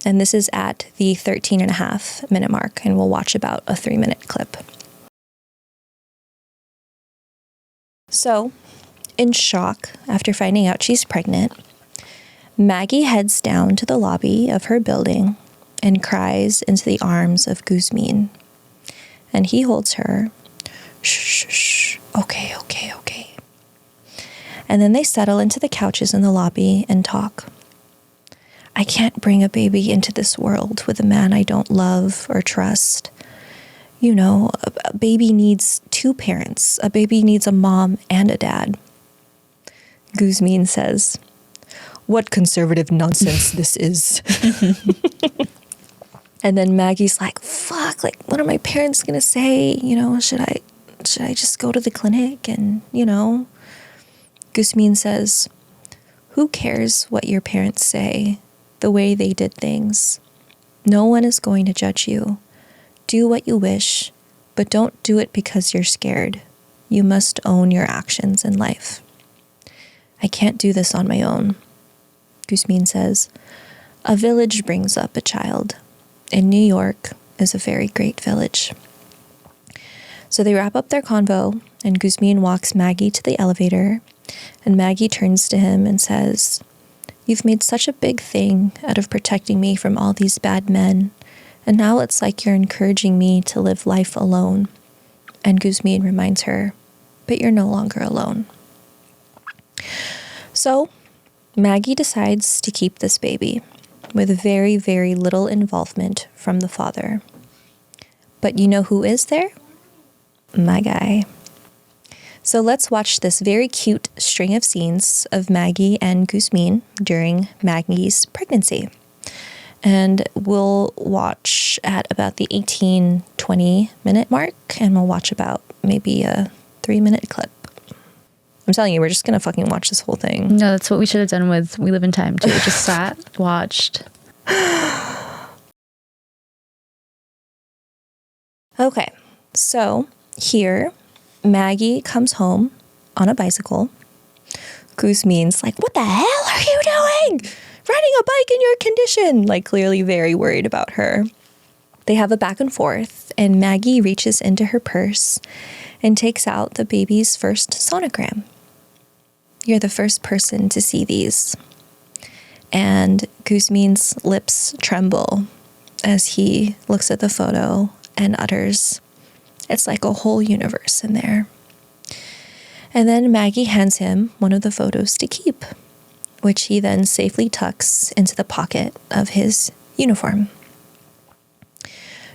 And this is at the 13.5-minute mark, and we'll watch about a 3-minute clip. So, in shock after finding out she's pregnant, Maggie heads down to the lobby of her building and cries into the arms of Guzman. And he holds her. Shh, shh, shh. Okay. And then they settle into the couches in the lobby and talk. I can't bring a baby into this world with a man I don't love or trust. A baby needs two parents. A baby needs a mom and a dad. Guzman says, what conservative nonsense this is. And then Maggie's like, fuck, like, what are my parents going to say? Should I just go to the clinic? And, Guzman says, who cares what your parents say, the way they did things? No one is going to judge you. Do what you wish, but don't do it because you're scared. You must own your actions in life. I can't do this on my own. Guzman says, A village brings up a child, and New York is a very great village. So they wrap up their convo, and Guzmin walks Maggie to the elevator, and Maggie turns to him and says, "You've made such a big thing out of protecting me from all these bad men, and now it's like you're encouraging me to live life alone." And Guzmin reminds her, "But you're no longer alone." So Maggie decides to keep this baby with very, very little involvement from the father. But you know who is there? My guy. So let's watch this very cute string of scenes of Maggie and Guzmin during Maggie's pregnancy. And we'll watch at about the 18-20 minute mark, and we'll watch about maybe a 3-minute clip. I'm telling you, we're just going to fucking watch this whole thing. No, that's what we should have done with We Live in Time, too. Just sat, watched. Okay, so here, Maggie comes home on a bicycle. Guzmin's like, "What the hell are you doing? Riding a bike in your condition?" Like, clearly very worried about her. They have a back and forth, and Maggie reaches into her purse and takes out the baby's first sonogram. "You're the first person to see these." And Guzmin's lips tremble as he looks at the photo and utters, "It's like a whole universe in there." And then Maggie hands him one of the photos to keep, which he then safely tucks into the pocket of his uniform.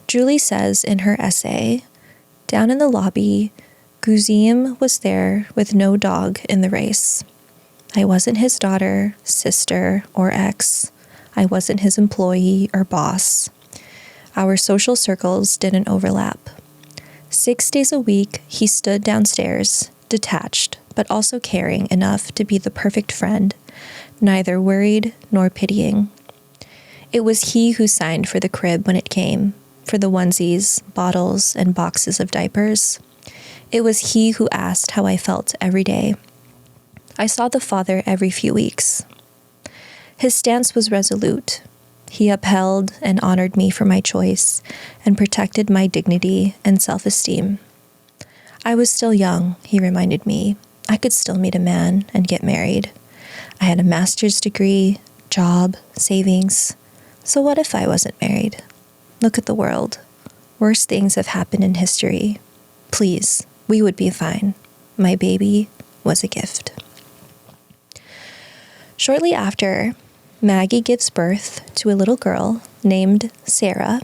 Julie says in her essay, "Down in the lobby, Guzim was there with no dog in the race. I wasn't his daughter, sister, or ex. I wasn't his employee or boss. Our social circles didn't overlap. 6 days a week, he stood downstairs, detached, but also caring enough to be the perfect friend, neither worried nor pitying. It was he who signed for the crib when it came, for the onesies, bottles, and boxes of diapers. It was he who asked how I felt every day. I saw the father every few weeks. His stance was resolute. He upheld and honored me for my choice and protected my dignity and self-esteem. I was still young, he reminded me. I could still meet a man and get married. I had a master's degree, job, savings. So what if I wasn't married? Look at the world. Worse things have happened in history. Please, we would be fine. My baby was a gift." Shortly after, Maggie gives birth to a little girl named Sarah.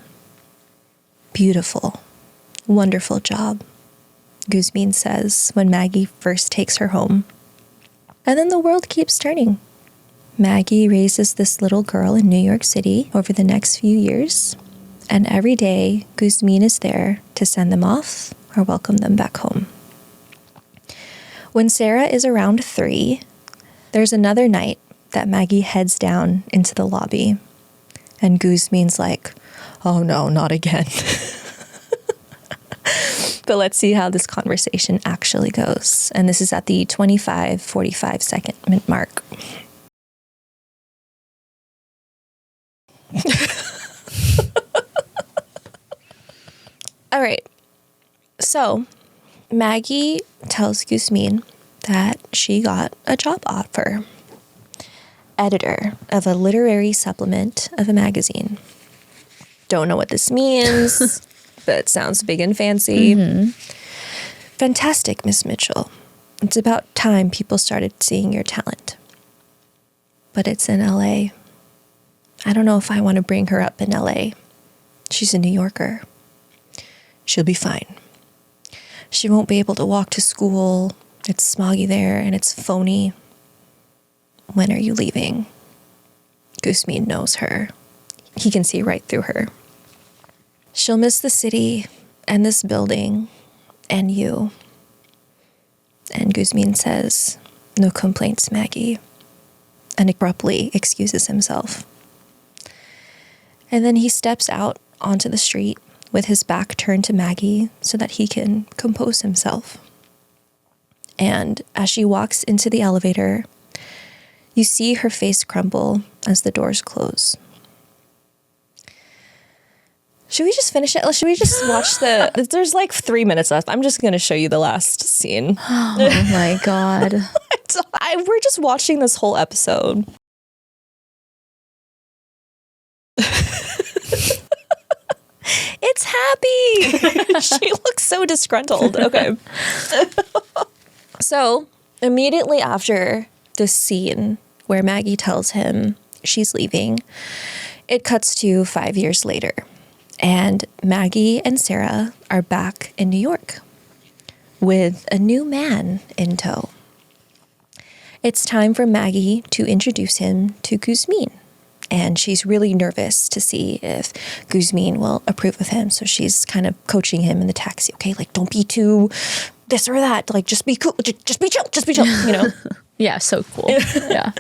"Beautiful, wonderful job," Guzmin says when Maggie first takes her home. And then the world keeps turning. Maggie raises this little girl in New York City over the next few years, and every day Guzmin is there to send them off or welcome them back home. When Sarah is around 3, there's another night that Maggie heads down into the lobby, and Guzmin's like, "Oh no, not again." But let's see how this conversation actually goes. And this is at the 25-45 second mark. All right. So Maggie tells Guzmin that she got a job offer. Editor of a literary supplement of a magazine. Don't know what this means, but it sounds big and fancy. Mm-hmm. Fantastic, Miss Mitchell. It's about time people started seeing your talent. But it's in LA. I don't know if I want to bring her up in LA. She's a New Yorker. She'll be fine. She won't be able to walk to school. It's smoggy there and it's phony. When are you leaving? Guzmin knows her. He can see right through her. She'll miss the city and this building and you. And Guzmin says, "No complaints, Maggie," and abruptly excuses himself. And then he steps out onto the street with his back turned to Maggie so that he can compose himself. And as she walks into the elevator, you see her face crumble as the doors close. Should we just finish it? Should we just watch there's like 3 minutes left. I'm just going to show you the last scene. Oh my God. We're just watching this whole episode. It's happy. She looks so disgruntled. Okay. So immediately after the scene where Maggie tells him she's leaving, it cuts to 5 years later. And Maggie and Sarah are back in New York with a new man in tow. It's time for Maggie to introduce him to Guzmin. And she's really nervous to see if Guzmin will approve of him. So she's kind of coaching him in the taxi. Okay, like, don't be too this or that. Like, just be cool. Just be chill, you know? Yeah, so cool. Yeah.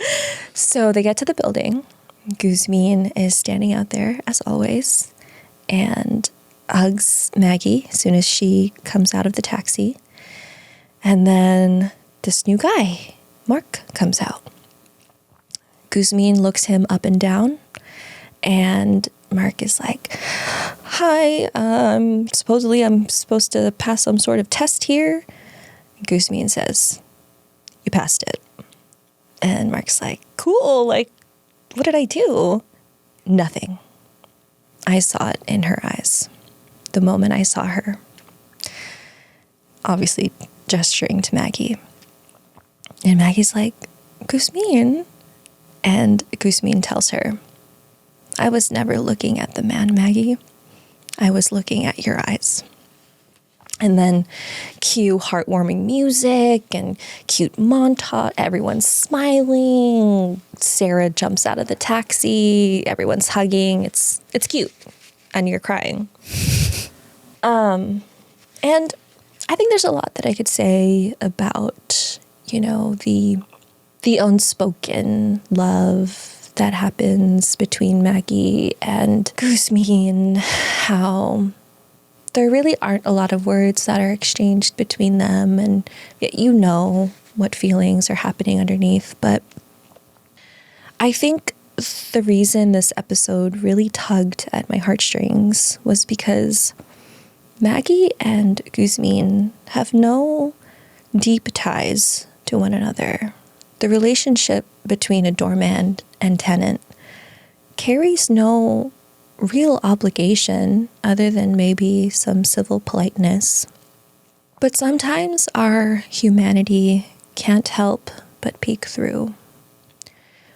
So they get to the building. Guzmin is standing out there, as always, and hugs Maggie as soon as she comes out of the taxi. And then this new guy, Mark, comes out. Guzmin looks him up and down, and Mark is like, hi, supposedly I'm supposed to pass some sort of test here. Guzmin says, you passed it. And Mark's like, cool, like, what did I do? Nothing. I saw it in her eyes the moment I saw her. Obviously gesturing to Maggie. And Maggie's like, Guzmin? And Guzmin tells her, I was never looking at the man, Maggie. I was looking at your eyes. And then cue heartwarming music and cute montage. Everyone's smiling. Sarah jumps out of the taxi. Everyone's hugging. It's cute. And you're crying. And I think there's a lot that I could say about, you know, the unspoken love that happens between Maggie and Guzmin, how there really aren't a lot of words that are exchanged between them, and yet you know what feelings are happening underneath. But I think the reason this episode really tugged at my heartstrings was because Maggie and Guzmin have no deep ties to one another. The relationship between a doorman and tenant carries no real obligation other than maybe some civil politeness. But sometimes our humanity can't help but peek through.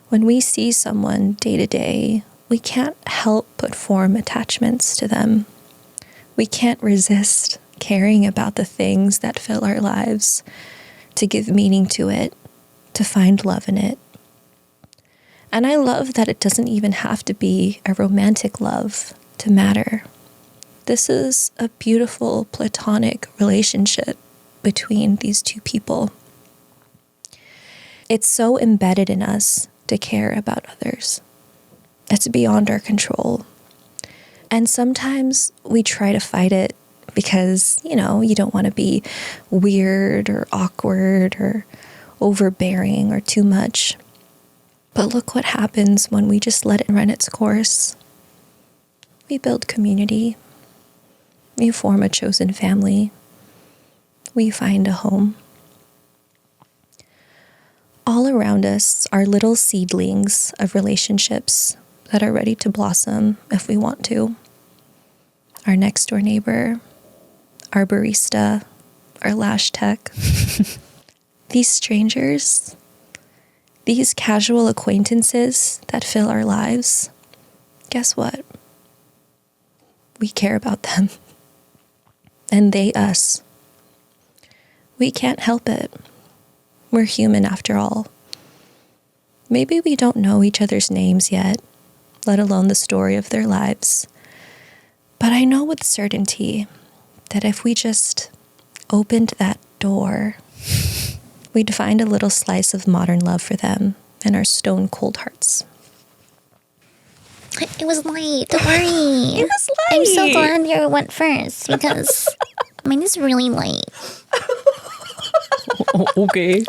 When we see someone day to day, we can't help but form attachments to them. We can't resist caring about the things that fill our lives, to give meaning to it, to find love in it. And I love that it doesn't even have to be a romantic love to matter. This is a beautiful platonic relationship between these two people. It's so embedded in us to care about others. It's beyond our control. And sometimes we try to fight it because, you know, you don't want to be weird or awkward or overbearing or too much. But look what happens when we just let it run its course. We build community. We form a chosen family. We find a home. All around us are little seedlings of relationships that are ready to blossom if we want to. Our next door neighbor, our barista, our lash tech. These strangers, these casual acquaintances that fill our lives, guess what? We care about them. And they us. We can't help it. We're human after all. Maybe we don't know each other's names yet, let alone the story of their lives. But I know with certainty that if we just opened that door, we'd find a little slice of modern love for them in our stone-cold hearts. It was late. Don't worry. It was late. I'm so glad you went first because mine is really late. Okay.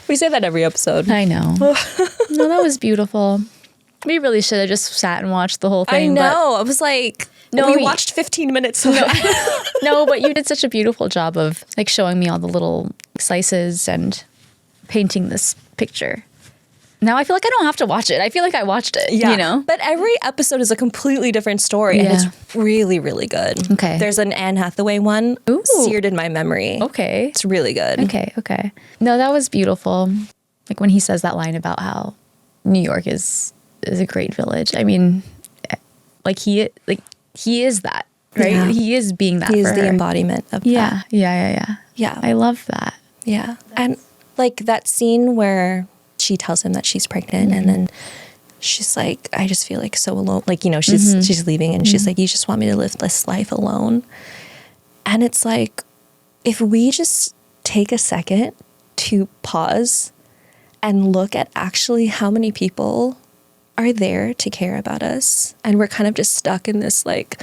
We say that every episode. I know. No, that was beautiful. We really should have just sat and watched the whole thing. I know. I was like, No, we watched 15 minutes of it. No, but you did such a beautiful job of like showing me all the little slices and painting this picture. Now I feel like I don't have to watch it. I feel like I watched it, you know? But every episode is a completely different story, and it's really, really good. Okay. There's an Anne Hathaway one seared in my memory. Okay. It's really good. Okay. No, that was beautiful. Like when he says that line about how New York is a great village. I mean, like he is that, right? Yeah. He is being that. He is for the her. embodiment of that. Yeah. I love that. Yeah. And like that scene where she tells him that she's pregnant and then she's like, I just feel like so alone. Like, you know, she's leaving and she's like, you just want me to live this life alone. And it's like, if we just take a second to pause and look at actually how many people are there to care about us. And we're kind of just stuck in this, like,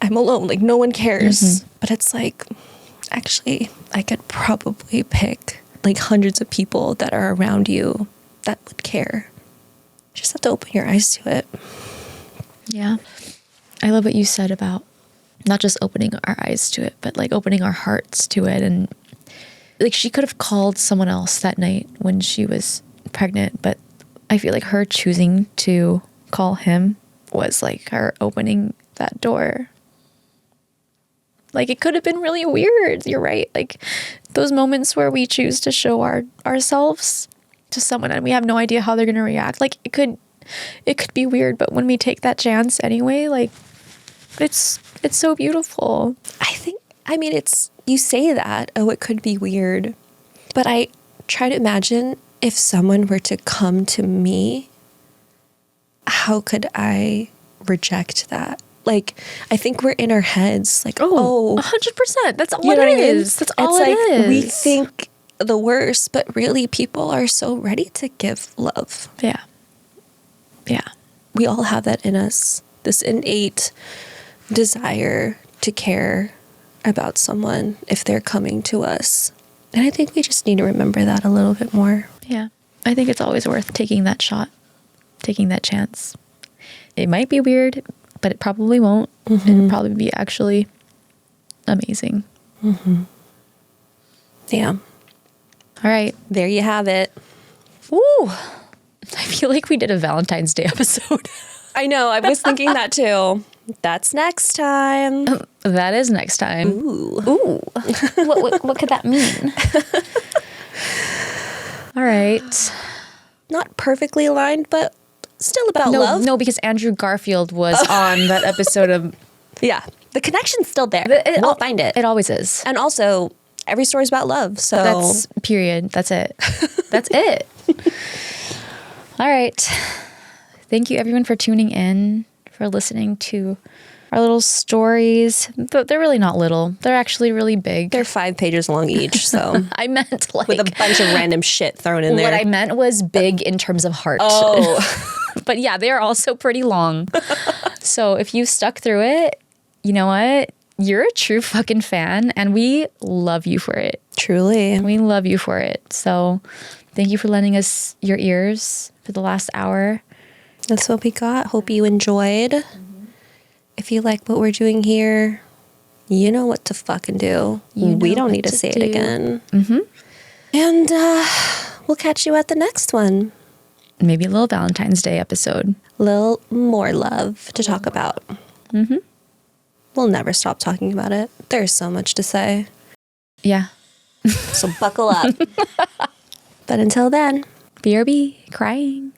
I'm alone, like no one cares. But it's like, actually, I could probably pick like hundreds of people that are around you that would care. You just have to open your eyes to it. Yeah. I love what you said about not just opening our eyes to it, but like opening our hearts to it. And like she could have called someone else that night when she was pregnant, but I feel like her choosing to call him was like her opening that door. Like it could have been really weird. You're right. Like those moments where we choose to show ourselves to someone and we have no idea how they're going to react. Like it could be weird, but when we take that chance anyway, like it's so beautiful. I mean, you say that, oh, it could be weird. But I try to imagine if someone were to come to me, how could I reject that? Like, I think we're in our heads, like, 100%. That's all you know it what I mean? is. That's all it's it like, is. We think the worst, but really people are so ready to give love. Yeah. We all have that in us, this innate desire to care about someone if they're coming to us. And I think we just need to remember that a little bit more. Yeah. I think it's always worth taking that shot, taking that chance. It might be weird, but it probably won't. It'll probably be actually amazing. Yeah. All right. There you have it. Ooh. I feel like we did a Valentine's Day episode. I know. I was thinking that too. That's next time. That is next time. Ooh. What could that mean? All right. Not perfectly aligned, but still about love. No, because Andrew Garfield was on that episode of... Yeah. The connection's still there. We'll find it. It always is. And also, every story's about love. So That's period. That's it. That's it. All right. Thank you everyone for tuning in, for listening to our little stories. But they're really not little. They're actually really big. they're 5 pages long each. So I meant like... with a bunch of random shit thrown in there. What I meant was big in terms of heart. Oh. But yeah, they are also pretty long. So if you stuck through it, you know what? You're a true fucking fan and we love you for it. Truly. We love you for it. So thank you for lending us your ears for the last hour. That's what we got. Hope you enjoyed. If you like what we're doing here, you know what to fucking do. We don't need to say it again. And we'll catch you at the next one. Maybe a little Valentine's Day episode. Little more love to talk about. We'll never stop talking about it. There's so much to say. Yeah. So buckle up. But until then, BRB, crying.